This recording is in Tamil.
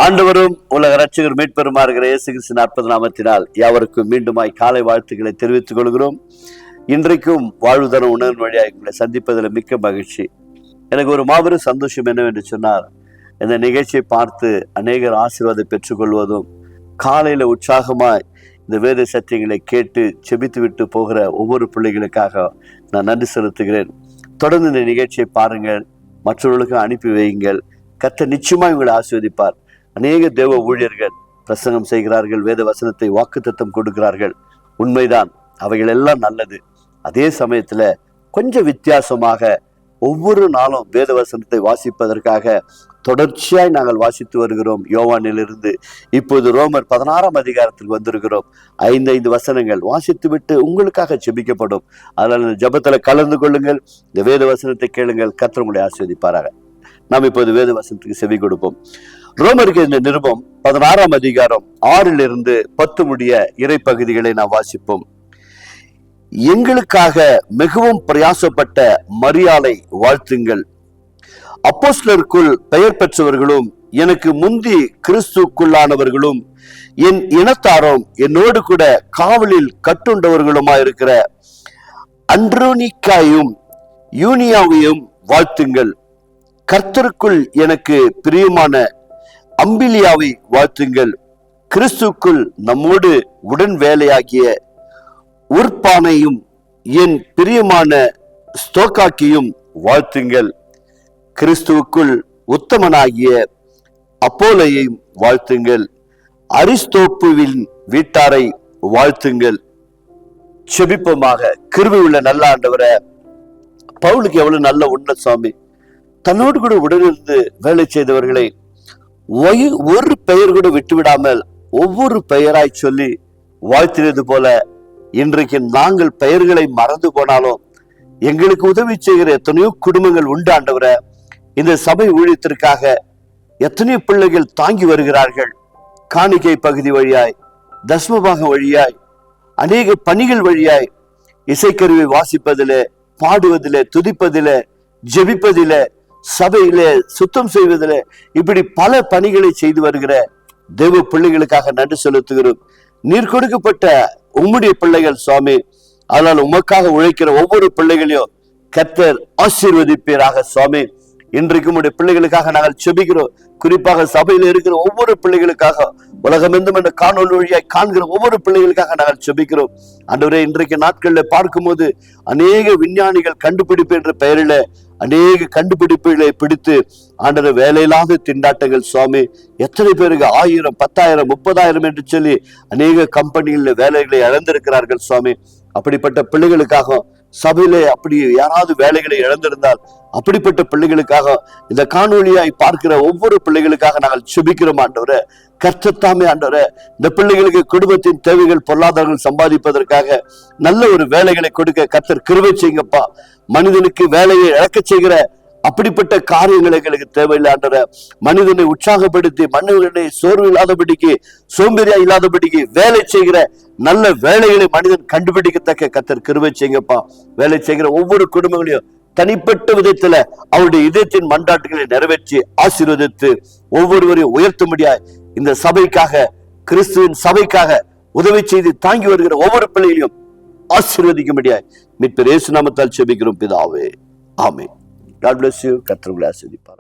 ஆண்டவரும் உலக ரட்சகர் மீட்பெருமா இருக்கிற இயேசு கிறிஸ்துவின் அற்புத நாமத்தினால் யாவருக்கும் மீண்டுமாய் காலை வாழ்த்துக்களை தெரிவித்துக் கொள்கிறோம். இன்றைக்கும் வாழ்வு தரும் உணர்வு வழியாக உங்களை சந்திப்பதில் மிக்க மகிழ்ச்சி. எனக்கு ஒரு மாபெரும் சந்தோஷம் என்னவென்று சொன்னார், இந்த நிகழ்ச்சியை பார்த்து அநேகர் ஆசீர்வாதத்தை பெற்றுக்கொள்வதும், காலையில உற்சாகமாய் இந்த வேத சத்தியங்களை கேட்டு செபித்து விட்டு போகிற ஒவ்வொரு பிள்ளைகளுக்காக நான் நன்றி செலுத்துகிறேன். தொடர்ந்து இந்த நிகழ்ச்சியை பாருங்கள், மற்றவர்களுக்கு அனுப்பி வையுங்கள். கர்த்தர் நிச்சயமாய் உங்களை ஆசீர்வதிப்பார். அநேக தேவ ஊழியர்கள் பிரசங்கம் செய்கிறார்கள், வேத வசனத்தை வாக்குத்தத்தம் கொடுக்கிறார்கள். உண்மைதான், அவைகள் எல்லாம் நல்லது. அதே சமயத்துல கொஞ்சம் வித்தியாசமாக ஒவ்வொரு நாளும் வேத வசனத்தை வாசிப்பதற்காக தொடர்ச்சியாய் நாங்கள் வாசித்து வருகிறோம். யோவானிலிருந்து இப்போது ரோமர் 16ஆம் அதிகாரத்துக்கு வந்திருக்கிறோம். 5 வசனங்கள் வாசித்து விட்டு உங்களுக்காக ஜெபிக்கப்படும். அதனால இந்த ஜெபத்துல கலந்து கொள்ளுங்கள், இந்த வேத வசனத்தை கேளுங்கள். கர்த்தர் உங்களை ஆசீர்வதிப்பாராக. நாம் இப்போது வேத வசனத்துக்கு செவி கொடுப்போம். ரோமருக்கு இந்த நிருபம் 16ஆம் அதிகாரம் 6 to 10 முடிய இறை பகுதிகளை நாம் வாசிப்போம். எங்களுக்காக மிகவும் பிரயாசப்பட்ட மரியாளை வாழ்த்துங்கள். அப்போஸ்தலருக்குள் பெயர் பெற்றவர்களும் எனக்கு முந்தி கிறிஸ்துக்குள்ளானவர்களும் என் இனத்தாரும் என்னோடு கூட காவலில் கட்டுண்டவர்களுமாயிருக்கிற அன்ட்ரோனிக்காயும் யூனியாவையும் வாழ்த்துங்கள். கர்த்தருக்குள் எனக்கு பிரியமான அம்பிலியாவை வாழ்த்துங்கள். கிறிஸ்துக்குள் நம்மோடு உடன் வேலையாகிய உர்பானையும் என் பிரியமான ஸ்தோக்காக்கியும் வாழ்த்துங்கள். கிறிஸ்துவுக்குள் உத்தமனாகிய அப்போலையையும் வாழ்த்துங்கள். அரிஸ்தோப்புவின் வீட்டாரை வாழ்த்துங்கள். செபிப்போமாக. கிருபை உள்ள நல்ல ஆண்டவரே, பவுலுக்கு எவ்வளவு நல்ல உண்மை சுவாமி. தன்னோடு கூட உடனிருந்து வேலை செய்தவர்களை ஒரு பெயர் கூட விட்டுவிடாமல் ஒவ்வொரு பெயராய் சொல்லி வாழ்த்தினது போல இன்றைக்கு நாங்கள் பெயர்களை மறந்து போனாலும் எங்களுக்கு உதவி செய்கிற எத்தனையோ குடும்பங்கள் உண்டு ஆண்டவரே. இந்த சபை ஊழியத்திற்காக எத்தனையோ பிள்ளைகள் தாங்கி வருகிறார்கள். காணிக்கை பகுதி வழியாய், தஸ்மபாக வழியாய், அநேக பணிகள் வழியாய், இசைக்கருவி வாசிப்பதிலே, பாடுவதிலே, துதிப்பதிலே, ஜெபிப்பதிலே, சபையிலே சுத்தம் செய்வதிலே, இப்படி பல பணிகளை செய்து வருகிற தேவ பிள்ளைகளுக்காக நன்றி செலுத்துகிறோம். நீர் கொடுக்கப்பட்ட உம்முடைய பிள்ளைகள் சுவாமி. அதனால் உமக்காக உழைக்கிற ஒவ்வொரு பிள்ளைகளையும் கர்த்தர் ஆசீர்வதிப்பீராக சுவாமி. இன்றைக்கு உடைய பிள்ளைகளுக்காக நாங்கள் செபிக்கிறோம். குறிப்பாக சபையில இருக்கிற ஒவ்வொரு பிள்ளைகளுக்காக, உலகமெங்கும் என்ற காணொலி வழியாய் காண்கிற ஒவ்வொரு பிள்ளைகளுக்காக நாங்கள் செபிக்கிறோம். ஆண்டவரே, இன்றைக்கு நாட்கள்ல பார்க்கும்போது அநேக விஞ்ஞானிகள் கண்டுபிடிப்பு என்ற பெயரில அநேக கண்டுபிடிப்புகளை பிடித்து ஆண்டவர் வேலையில்லாத திண்டாட்டங்கள் சுவாமி. எத்தனை பேருக்கு 1000, 10,000, 30,000 என்று சொல்லி அநேக கம்பெனிகளில் வேலைகளை இழந்திருக்கிறார்கள் சுவாமி. அப்படிப்பட்ட பிள்ளைகளுக்காக சபையிலே அப்படி யாராவது வேலைகளை இழந்திருந்தால் அப்படிப்பட்ட பிள்ளைகளுக்காக, இந்த காணொலியாய் பார்க்கிற ஒவ்வொரு பிள்ளைகளுக்காக நாங்கள் செபிக்கிறோம் ஆண்டவரே. கர்த்தத்தாமே ஆண்டவரே, இந்த பிள்ளைகளுக்கு குடும்பத்தின் தேவைகள், பொருளாதாரங்கள் சம்பாதிப்பதற்காக நல்ல ஒரு வேலைகளை கொடுக்க கர்த்தர் கிருபை செய்யுங்கப்பா. மனிதனுக்கு வேலையை இழக்க செய்கிற அப்படிப்பட்ட காரியங்கள் எங்களுக்கு தேவையில்லை ஆண்டவரே. மனிதனை உற்சாகப்படுத்தி, மனிதனை சோர்வு இல்லாதபடிக்கு, சோம்பேறியா இல்லாதபடிக்கு வேலை செய்கிற நல்ல வேலைகளை மனிதன் கண்டுபிடிக்கத்தக்க கர்த்தர் கிருபை செய்யுங்கப்பா. வேலை செய்கிற ஒவ்வொரு குடும்பங்களையும் தனிப்பட்ட விதத்துல அவருடைய இதயத்தின் மன்றாட்டுகளை நிறைவேற்றி ஆசீர்வதித்து ஒவ்வொருவரையும் உயர்த்தும்படியாய் இந்த சபைக்காக, கிறிஸ்துவின் சபைக்காக உதவி செய்து தாங்கி வருகிற ஒவ்வொரு பிள்ளைகளையும் ஆசீர்வதிக்கும்படியாய் மீட்பர் இயேசு நாமத்தால் செபிக்கிறோம் பிதாவே, ஆமென். God bless you. கர்த்தர் உங்களை ஆசீர்வதிப்பார்.